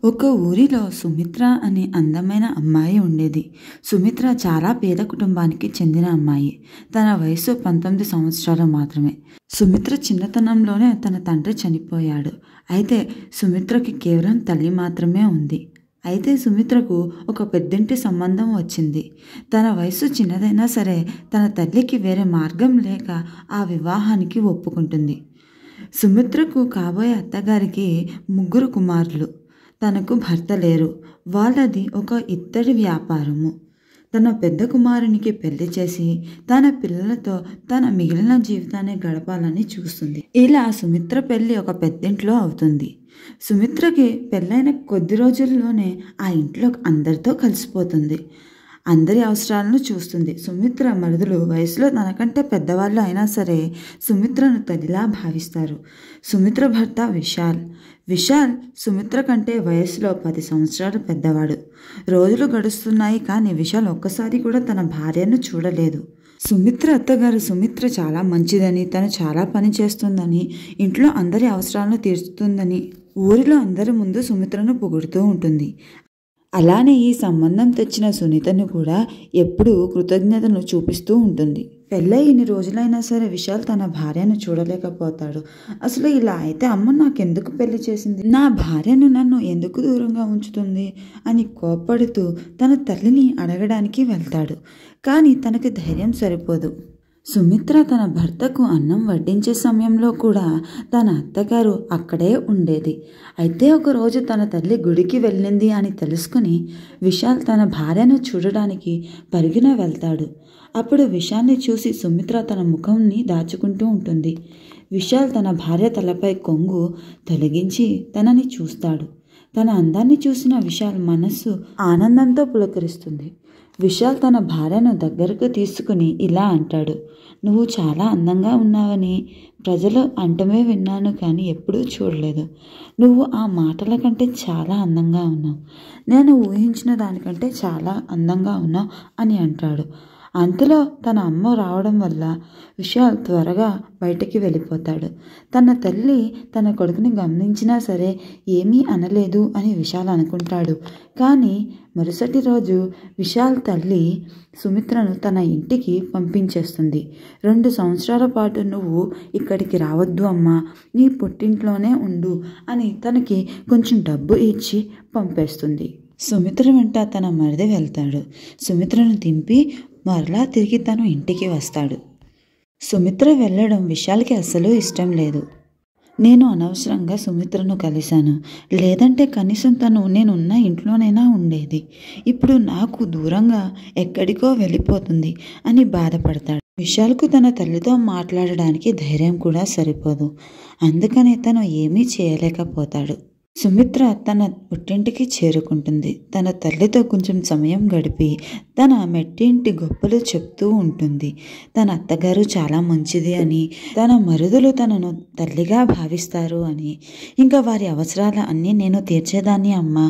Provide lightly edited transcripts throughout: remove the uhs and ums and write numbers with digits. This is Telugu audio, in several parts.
ఒక ఊరిలో సుమిత్ర అనే అందమైన అమ్మాయి ఉండేది. సుమిత్ర చాలా పేద కుటుంబానికి చెందిన అమ్మాయి. తన వయసు 19 సంవత్సరాలు మాత్రమే. సుమిత్ర చిన్నతనంలోనే తన తండ్రి చనిపోయాడు. అయితే సుమిత్రకి కేవలం తల్లి మాత్రమే ఉంది. అయితే సుమిత్రకు ఒక పెద్దింటి సంబంధం వచ్చింది. తన వయసు చిన్నదైనా సరే తన తల్లికి వేరే మార్గం లేక ఆ వివాహానికి ఒప్పుకుంటుంది. సుమిత్రకు కాబోయే అత్తగారికి 3 కుమారులు. తనకు భర్త లేరు. వాళ్ళది ఒక ఇత్తడి వ్యాపారము. తన పెద్ద కుమారునికి పెళ్లి చేసి తన పిల్లలతో తన మిగిలిన జీవితాన్ని గడపాలని చూస్తుంది. ఇలా సుమిత్ర పెళ్లి ఒక పెద్దింట్లో అవుతుంది. సుమిత్రకి పెళ్ళైన కొద్ది రోజుల్లోనే ఆ ఇంట్లో అందరితో కలిసిపోతుంది. అందరి అవసరాలను చూస్తుంది. సుమిత్ర మరుదులు వయసులో తనకంటే పెద్దవాళ్ళు అయినా సరే సుమిత్రను తల్లిలా భావిస్తారు. సుమిత్ర భర్త విశాల్ సుమిత్ర కంటే వయసులో 10 సంవత్సరాలు పెద్దవాడు. రోజులు గడుస్తున్నాయి కానీ విశాల్ ఒక్కసారి కూడా తన భార్యను చూడలేదు. సుమిత్ర అత్తగారు సుమిత్ర చాలా మంచిదని, తను చాలా పని చేస్తుందని, ఇంట్లో అందరి అవసరాలను తీర్చుతుందని ఊరిలో అందరి ముందు సుమిత్రను పొగుడుతూ ఉంటుంది. అలానే ఈ సంబంధం తెచ్చిన సునీతను కూడా ఎప్పుడూ కృతజ్ఞతను చూపిస్తూ ఉంటుంది. పెళ్ళై ఇన్ని రోజులైనా సరే విశాల్ తన భార్యను చూడలేకపోతాడు. అసలు ఇలా అయితే అమ్మ నాకెందుకు పెళ్లి చేసింది, నా భార్యను నన్ను ఎందుకు దూరంగా ఉంచుతుంది అని కోప్పడుతూ తన తల్లిని అడగడానికి వెళ్తాడు. కానీ తనకి ధైర్యం సరిపోదు. సుమిత్ర తన భర్తకు అన్నం వడ్డించే సమయంలో కూడా తన అత్తగారు అక్కడే ఉండేది. అయితే ఒకరోజు తన తల్లి గుడికి వెళ్ళింది అని తెలుసుకుని విశాల్ తన భార్యను చూడడానికి పరుగున వెళ్తాడు. అప్పుడు విశాల్ని చూసి సుమిత్ర తన ముఖంని దాచుకుంటూ ఉంటుంది. విశాల్ తన భార్య తలపై కొంగు తొలగించి తనని చూస్తాడు. తన అందాన్ని చూసిన విశాల్ మనస్సు ఆనందంతో పులకరిస్తుంది. విశాల్ తన భార్యను దగ్గరకు తీసుకుని ఇలా అంటాడు, నువ్వు చాలా అందంగా ఉన్నావని ప్రజలు అంటమే విన్నాను కానీ ఎప్పుడూ చూడలేదు. నువ్వు ఆ మాటల కంటే చాలా అందంగా ఉన్నావు. నేను ఊహించిన దానికంటే చాలా అందంగా ఉన్నావు అని అంటాడు. అంతలో తన అమ్మ రావడం వల్ల విశాల్ త్వరగా బయటికి వెళ్ళిపోతాడు. తన తల్లి తన కొడుకుని గమనించినా సరే ఏమీ అనలేదు అని విశాల్ అనుకుంటాడు. కానీ మరుసటి రోజు విశాల్ తల్లి సుమిత్రను తన ఇంటికి పంపించేస్తుంది. 2 సంవత్సరాల పాటు నువ్వు ఇక్కడికి రావద్దు అమ్మా, నీ పుట్టింట్లోనే ఉండు అని తనకి కొంచెం డబ్బు ఇచ్చి పంపేస్తుంది. సుమిత్ర వెంట తన మరిది వెళ్తాడు. సుమిత్రను దింపి మరలా తిరిగి తను ఇంటికి వస్తాడు. సుమిత్ర వెళ్ళడం విశాల్కి అస్సలు ఇష్టం లేదు. నేను అనవసరంగా సుమిత్రను కలిశాను, లేదంటే కనీసం తను నేనున్న ఇంట్లోనైనా ఉండేది. ఇప్పుడు నాకు దూరంగా ఎక్కడికో వెళ్ళిపోతుంది అని బాధపడతాడు. విశాల్కు తన తల్లితో మాట్లాడడానికి ధైర్యం కూడా సరిపోదు. అందుకని తను ఏమీ చేయలేకపోతాడు. సుమిత్ర తన పుట్టింటికి చేరుకుంటుంది. తన తల్లితో కొంచెం సమయం గడిపి తన మెట్టింటి గొప్పలు చెప్తూ ఉంటుంది. తన అత్తగారు చాలా మంచిది అని, తన మరుదులు తనను తల్లిగా భావిస్తారు అని, ఇంకా వారి అవసరాలు అన్నీ నేను తీర్చేదాన్ని అమ్మ,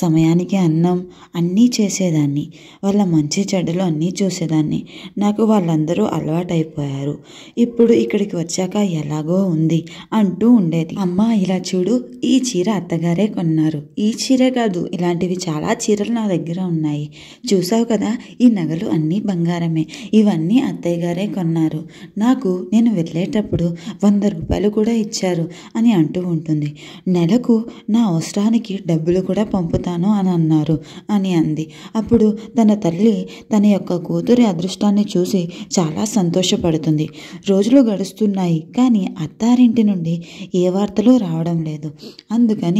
సమయానికి అన్నం అన్నీ చేసేదాన్ని, వాళ్ళ మంచి చెడ్డలు అన్నీ చూసేదాన్ని. నాకు వాళ్ళందరూ అలవాటైపోయారు. ఇప్పుడు ఇక్కడికి వచ్చాక ఎలాగో ఉంది అంటూ ఉండేది. అమ్మ ఇలా చూడు, ఈ చీర అత్తగారే కొన్నారు. ఈ చీరే కాదు, ఇలాంటివి చాలా చీరలు నా దగ్గర ఉన్నాయి. చూసావు కదా, ఈ నగలు అన్నీ బంగారమే. ఇవన్నీ అత్తయ్య గారే కొన్నారు. నేను వెళ్ళేటప్పుడు 100 రూపాయలు కూడా ఇచ్చారు అని అంటూ ఉంటుంది. నెలకు నా అవసరానికి డబ్బులు కూడా పంపుతాను అని అన్నారు అని అంది. అప్పుడు తన తల్లి తన యొక్క కూతురి అదృష్టాన్ని చూసి చాలా సంతోషపడుతుంది. రోజులు గడుస్తున్నాయి కానీ అత్తారింటి నుండి ఏ వార్తలు రావడం లేదు. అందుకని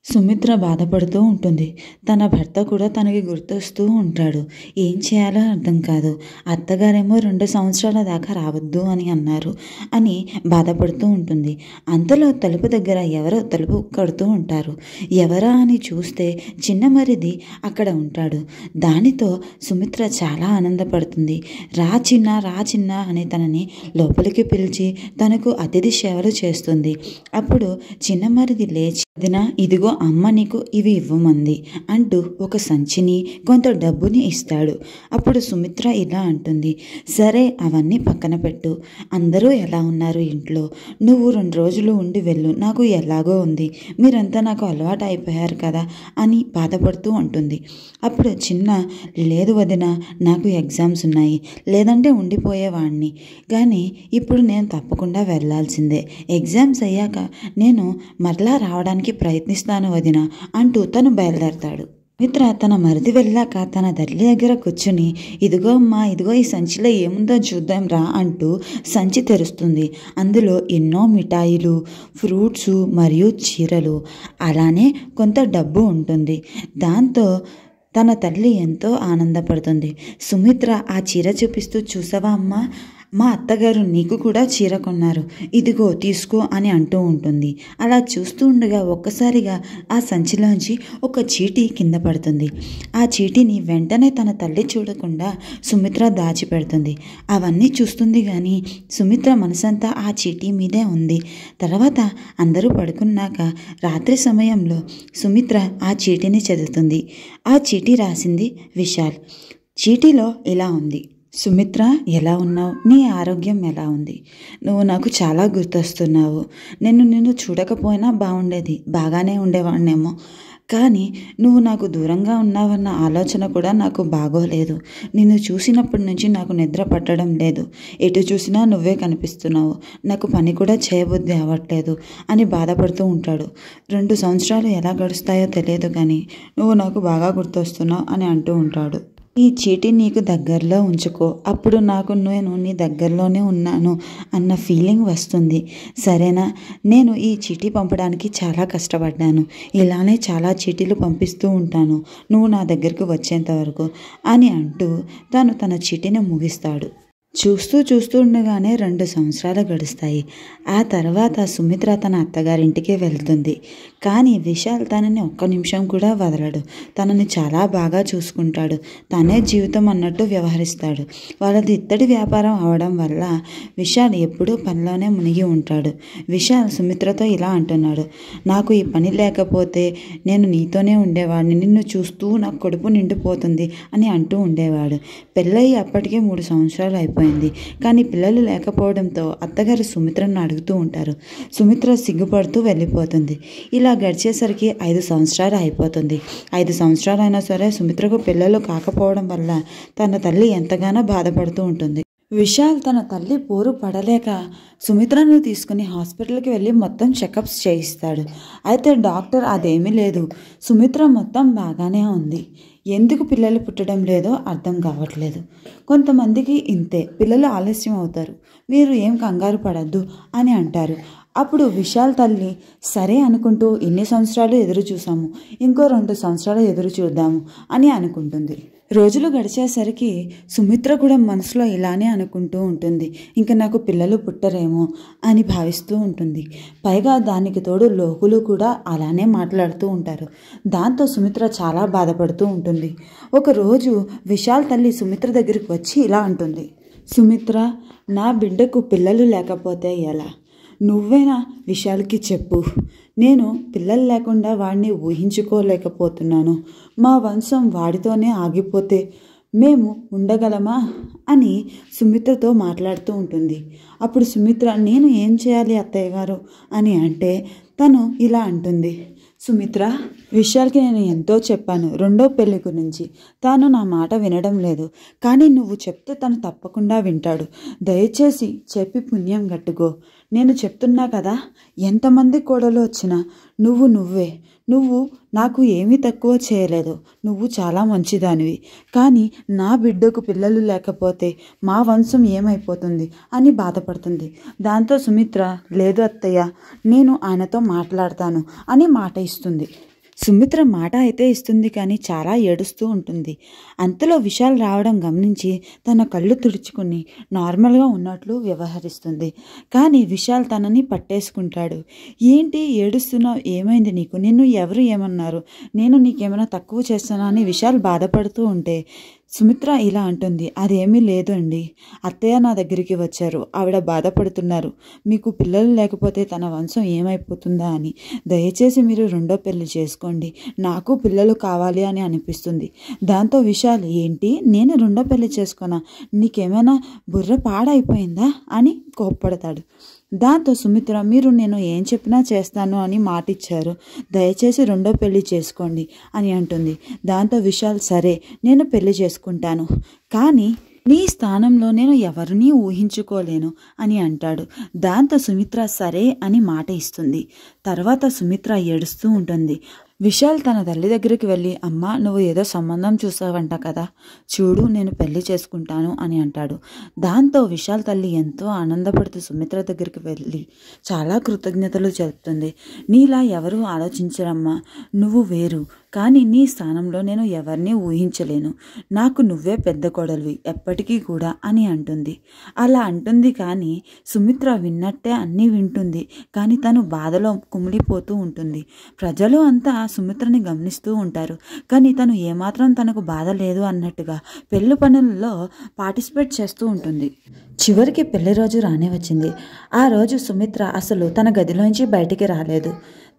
సుమిత్ర బాధపడుతూ ఉంటుంది. తన భర్త కూడా తనకి గుర్తొస్తూ ఉంటాడు. ఏం చేయాలో అర్థం కాదు. అత్తగారేమో 2 సంవత్సరాల దాకా రావద్దు అని అన్నారు అని బాధపడుతూ ఉంటుంది. అంతలో తలుపు దగ్గర ఎవరో తలుపు కడుతూ ఉంటారు. ఎవరా అని చూస్తే చిన్న మరిది అక్కడ ఉంటాడు. దానితో సుమిత్ర చాలా ఆనందపడుతుంది. రా చిన్న అని తనని లోపలికి పిలిచి తనకు అతిథి సేవలు చేస్తుంది. అప్పుడు చిన్న మరిది లేచి వదినా, ఇదిగో అమ్మ నీకు ఇవి ఇవ్వమంది అంటూ ఒక సంచిని కొంత డబ్బుని ఇస్తాడు. అప్పుడు సుమిత్ర ఇలా అంటుంది, సరే అవన్నీ పక్కన పెట్టు, అందరూ ఎలా ఉన్నారు ఇంట్లో, నువ్వు 2 రోజులు ఉండి వెళ్ళు, నాకు ఎలాగో ఉంది, మీరంతా నాకు అలవాటు అయిపోయారు కదా అని బాధపడుతూ ఉంటుంది. అప్పుడు చిన్న, లేదు వదినా, నాకు ఎగ్జామ్స్ ఉన్నాయి, లేదంటే ఉండిపోయేవాడిని, కానీ ఇప్పుడు నేను తప్పకుండా వెళ్ళాల్సిందే, ఎగ్జామ్స్ అయ్యాక నేను మరలా రావడానికి ప్రయత్నిస్తాను వదినా అంటూ తను బయలుదేరతాడు. సుమిత్ర తన మరిది వెళ్ళాక తన తల్లి దగ్గర కూర్చుని, ఇదిగో అమ్మా, ఇదిగో ఈ సంచిలో ఏముందో చూద్దాం రా అంటూ సంచి తెరుస్తుంది. అందులో ఎన్నో మిఠాయిలు, ఫ్రూట్స్ మరియు చీరలు, అలానే కొంత డబ్బు ఉంటుంది. దాంతో తన తల్లి ఎంతో ఆనందపడుతుంది. సుమిత్ర ఆ చీర చూపిస్తూ, చూసావా అమ్మా, మా అత్తగారు నీకు కూడా చీర కొన్నారు, ఇదిగో తీసుకో అని అంటూ ఉంటుంది. అలా చూస్తూ ఉండగా ఒక్కసారిగా ఆ సంచిలోంచి ఒక చీటీ కింద పడుతుంది. ఆ చీటీని వెంటనే తన తల్లి చూడకుండా సుమిత్ర దాచిపెడుతుంది. అవన్నీ చూస్తుంది కానీ సుమిత్ర మనసంతా ఆ చీటీ మీదే ఉంది. తర్వాత అందరూ పడుకున్నాక రాత్రి సమయంలో సుమిత్ర ఆ చీటీని చదువుతుంది. ఆ చీటీ రాసింది విశాల్. చీటీలో ఇలా ఉంది, సుమిత్ర, ఎలా ఉన్నావు, నీ ఆరోగ్యం ఎలా ఉంది, నువ్వు నాకు చాలా గుర్తొస్తున్నావు, నిన్ను చూడకపోయినా బాగుండేది, బాగానే ఉండేవాడినేమో, కానీ నువ్వు నాకు దూరంగా ఉన్నావన్న ఆలోచన కూడా నాకు బాగోలేదు, నిన్ను చూసినప్పటి నుంచి నాకు నిద్ర పట్టడం లేదు, ఎటు చూసినా నువ్వే కనిపిస్తున్నావు, నాకు పని కూడా చేయబుద్ధి అవ్వట్లేదు అని బాధపడుతూ ఉంటాడు. 2 సంవత్సరాలు ఎలా గడుస్తాయో తెలియదు కానీ నువ్వు నాకు బాగా గుర్తొస్తున్నావు అని అంటూ ఉంటాడు. ఈ చీటీ నీకు దగ్గరలో ఉంచుకో, అప్పుడు నేను నీ దగ్గరలోనే ఉన్నాను అన్న ఫీలింగ్ వస్తుంది, సరేనా, నేను ఈ చీటీ పంపడానికి చాలా కష్టపడ్డాను, ఇలానే చాలా చీటీలు పంపిస్తూ ఉంటాను నువ్వు నా దగ్గరకు వచ్చేంత వరకు అని అంటూ తన చీటీని ముగిస్తాడు. చూస్తూ ఉండగానే 2 సంవత్సరాలు గడుస్తాయి. ఆ తర్వాత సుమిత్ర తన అత్తగారింటికి వెళ్తుంది. కానీ విశాల్ తనని ఒక్క నిమిషం కూడా వదలడు, తనని చాలా బాగా చూసుకుంటాడు, తనే జీవితం అన్నట్టు వ్యవహరిస్తాడు. వాళ్ళది ఇత్తడి వ్యాపారం అవడం వల్ల విశాల్ ఎప్పుడూ పనిలోనే మునిగి ఉంటాడు. విశాల్ సుమిత్రతో ఇలా అంటున్నాడు, నాకు ఈ పని లేకపోతే నేను నీతోనే ఉండేవాడిని, నిన్ను చూస్తూ నాకు కడుపు నిండిపోతుంది అని అంటూ ఉండేవాడు. పెళ్ళయి అప్పటికే 3 సంవత్సరాలు అయిపోయింది. కానీ పిల్లలు లేకపోవడంతో అత్తగారు సుమిత్రను అడుగుతూ ఉంటారు. సుమిత్ర సిగ్గుపడుతూ వెళ్ళిపోతుంది. ఇలా గడిచేసరికి 5 సంవత్సరాలు అయిపోతుంది. 5 సంవత్సరాలు అయినా సరే సుమిత్రకు పిల్లలు కాకపోవడం వల్ల తన తల్లి ఎంతగానో బాధపడుతూ ఉంటుంది. విశాల్ తన తల్లి పోరు పడలేక సుమిత్రను తీసుకుని హాస్పిటల్కి వెళ్ళి మొత్తం చెకప్స్ చేయిస్తాడు. అయితే డాక్టర్ అదేమీ లేదు, సుమిత్ర మొత్తం బాగానే ఉంది, ఎందుకు పిల్లలు పుట్టడం లేదో అర్థం కావట్లేదు, కొంతమందికి ఇంతే, పిల్లలు ఆలస్యం అవుతారు, మీరు ఏం కంగారు పడద్దు అని అంటారు. అప్పుడు విశాల్ తల్లి సరే అనుకుంటూ ఎన్ని సంవత్సరాలు ఎదురు చూసాము, ఇంకో 2 సంవత్సరాలు ఎదురు చూద్దాము అని అనుకుంటుంది. రోజులు గడిచేసరికి సుమిత్ర కూడా మనసులో ఇలానే అనుకుంటూ ఉంటుంది, ఇంకా నాకు పిల్లలు పుట్టరేమో అని భావిస్తూ ఉంటుంది. పైగా దానికి తోడు లోకులు కూడా అలానే మాట్లాడుతూ ఉంటారు. దాంతో సుమిత్ర చాలా బాధపడుతూ ఉంటుంది. ఒకరోజు విశాల్ తల్లి సుమిత్ర దగ్గరికి వచ్చి ఇలా అంటుంది, సుమిత్ర, నా బిడ్డకు పిల్లలు లేకపోతే ఎలా, నువ్వేనా విశాల్కి చెప్పు, నేను పిల్లలు లేకుండా వాడిని ఊహించుకోలేకపోతున్నాను, మా వంశం వాడితోనే ఆగిపోతే మేము ఉండగలమా అని సుమిత్రతో మాట్లాడుతూ ఉంటుంది. అప్పుడు సుమిత్ర, నేను ఏం చేయాలి అత్తయ్య గారు అని అంటే తను ఇలా అంటుంది, సుమిత్ర, విశాల్కి నేను ఎంతో చెప్పాను 2వ పెళ్లి గురించి, తాను నా మాట వినడం లేదు, కానీ నువ్వు చెప్తే తను తప్పకుండా వింటాడు, దయచేసి చెప్పి పుణ్యం గట్టుకో, నేను చెప్తున్నా కదా, ఎంతమంది కోడలు వచ్చినా నువ్వు నాకు ఏమీ తక్కువ చేయలేదు, నువ్వు చాలా మంచిదానివి, కానీ నా బిడ్డకు పిల్లలు లేకపోతే మా వంశం ఏమైపోతుంది అని బాధపడుతుంది. దాంతో సుమిత్ర, లేదు అత్తయ్య, నేను ఆయనతో మాట్లాడతాను అని మాట ఇస్తుంది. సుమిత్ర మాట అయితే ఇస్తుంది కానీ చాలా ఏడుస్తూ ఉంటుంది. అంతలో విశాల్ రావడం గమనించి తన కళ్ళు తుడుచుకుని నార్మల్గా ఉన్నట్లు వ్యవహరిస్తుంది. కానీ విశాల్ తనని పట్టేసుకుంటాడు. ఏంటి ఏడుస్తున్నావు, ఏమైంది నీకు, నిన్ను ఎవరు ఏమన్నారు, నేను నీకేమైనా తక్కువ చేస్తానా అని విశాల్ బాధపడుతూ ఉంటే సుమిత్ర ఇలా అంటుంది, అదేమీ లేదు అండి, అత్తయ్య నా దగ్గరికి వచ్చారు, ఆవిడ బాధపడుతున్నారు, మీకు పిల్లలు లేకపోతే తన వంశం ఏమైపోతుందా అని, దయచేసి మీరు రెండో పెళ్లి చేసుకోండి, నాకు పిల్లలు కావాలి అని అనిపిస్తుంది. దాంతో విశాల్, ఏంటి నేను రెండో పెళ్లి చేసుకోనా, నీకేమైనా బుర్ర పాడైపోయిందా అని కోప్పడతాడు. దాంతో సుమిత్ర, మీరు నేను ఏం చెప్పినా చేస్తాను అని మాటిచ్చారు, దయచేసి రెండో పెళ్లి చేసుకోండి అని అంటుంది. దాంతో విశాల్, సరే నేను పెళ్లి చేసుకుంటాను, కానీ నీ స్థానంలో నేను ఎవరినీ ఊహించుకోలేను అని అంటాడు. దాంతో సుమిత్ర సరే అని మాట ఇస్తుంది. తర్వాత సుమిత్ర ఏడుస్తూ ఉంటుంది. విశాల్ తన తల్లి దగ్గరికి వెళ్ళి, అమ్మ నువ్వు ఏదో సంబంధం చూసావంట కదా, చూడు నేను పెళ్లి చేసుకుంటాను అని అంటాడు. దాంతో విశాల్ తల్లి ఎంతో ఆనందపడుతూ సుమిత్ర దగ్గరికి వెళ్ళి చాలా కృతజ్ఞతలు చెప్తుంది. నీలా ఎవరూ ఆలోచించరమ్మా, నువ్వు వేరు, కానీ నీ స్థానంలో నేను ఎవరిని ఊహించలేను, నాకు నువ్వే పెద్ద కోడలివి ఎప్పటికీ కూడా అని అంటుంది. అలా అంటుంది కానీ సుమిత్ర విన్నట్టే అన్నీ వింటుంది, కానీ తను బాధలో కుమిలిపోతూ ఉంటుంది. ప్రజలు అంతా సుమిత్రని గమనిస్తూ ఉంటారు, కానీ తను ఏమాత్రం తనకు బాధ లేదు అన్నట్టుగా పెళ్లి పనుల్లో పార్టిసిపేట్ చేస్తూ ఉంటుంది. చివరికి పెళ్లి రోజు రానే వచ్చింది. ఆ రోజు సుమిత్ర అసలు తన గదిలోంచి బయటికి రాలేదు.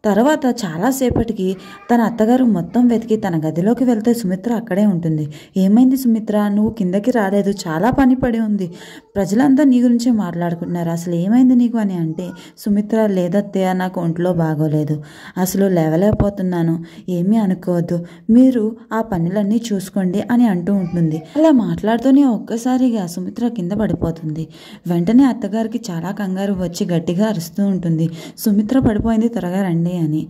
తర్వాత చాలాసేపటికి తన అత్తగారు మొత్తం వెతికి తన గదిలోకి వెళ్తే సుమిత్ర అక్కడే ఉంటుంది. ఏమైంది సుమిత్ర, నువ్వు కిందకి రాలేదు, చాలా పని పడి ఉంది, ప్రజలంతా నీ గురించే మాట్లాడుకుంటున్నారు, అసలు ఏమైంది నీకు అని అంటే సుమిత్ర, లేదత్తయ్య నాకు ఒంట్లో బాగోలేదు, అసలు లేవలేకపోతున్నాను, ఏమీ అనుకోవద్దు, మీరు ఆ పనులన్నీ చూసుకోండి అని అంటూ ఉంటుంది. అలా మాట్లాడుతూనే ఒక్కసారిగా సుమిత్ర కింద పడిపోతుంది. వెంటనే అత్తగారికి చాలా కంగారు వచ్చి గట్టిగా అరుస్తూ ఉంటుంది, సుమిత్ర పడిపోయింది, త్వరగా రండి అని.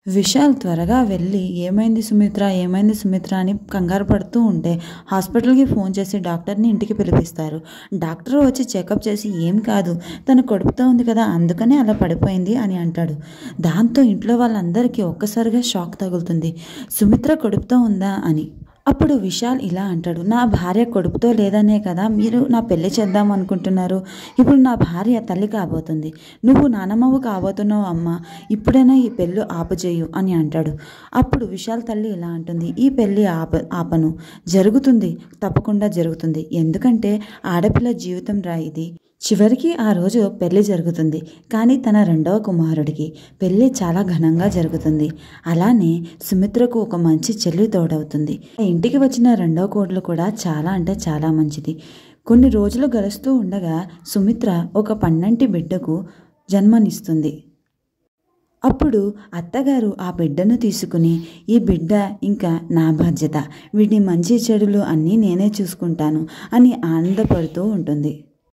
విశాల్ త్వరగా వెళ్ళి ఏమైంది సుమిత్ర, ఏమైంది సుమిత్ర అని కంగారు పడుతూ ఉంటే హాస్పిటల్కి ఫోన్ చేసి డాక్టర్ని ఇంటికి పిలిపిస్తారు. డాక్టర్ వచ్చి చెకప్ చేసి ఏం కాదు, తన కడుపుతో ఉంది కదా అందుకనే అలా పడిపోయింది అని అంటాడు. దాంతో ఇంట్లో వాళ్ళందరికీ ఒక్కసారిగా షాక్ తగులుతుంది, సుమిత్ర కడుపుతో ఉందా అని. అప్పుడు విశాల్ ఇలా అంటాడు, నా భార్య కడుపుతో లేదనే కదా మీరు నా పెళ్లి చేద్దాం అనుకుంటున్నారు, ఇప్పుడు నా భార్య తల్లి కాబోతుంది, నువ్వు నానమ్మవు కాబోతున్నావు అమ్మ, ఇప్పుడైనా ఈ పెళ్ళి ఆపజేయు అని అంటాడు. అప్పుడు విశాల్ తల్లి ఇలా అంటుంది, ఈ పెళ్ళి ఆపను, జరుగుతుంది, తప్పకుండా జరుగుతుంది, ఎందుకంటే ఆడపిల్ల జీవితం రా ఇది. చివరికి ఆ రోజు పెళ్లి జరుగుతుంది, కానీ తన రెండవ కుమారుడికి పెళ్లి చాలా ఘనంగా జరుగుతుంది. అలానే సుమిత్రకు ఒక మంచి చెల్లి తోడవుతుంది. ఇంటికి వచ్చిన రెండవ కోడలు కూడా చాలా అంటే చాలా మంచిది. కొన్ని రోజులు గడుస్తూ ఉండగా సుమిత్ర ఒక పన్నంటి బిడ్డకు జన్మనిస్తుంది. అప్పుడు అత్తగారు ఆ బిడ్డను తీసుకుని, ఈ బిడ్డ ఇంకా నా బాధ్యత, వీటి మంచి చెడులు అన్నీ నేనే చూసుకుంటాను అని ఆనందపడుతూ ఉంటుంది.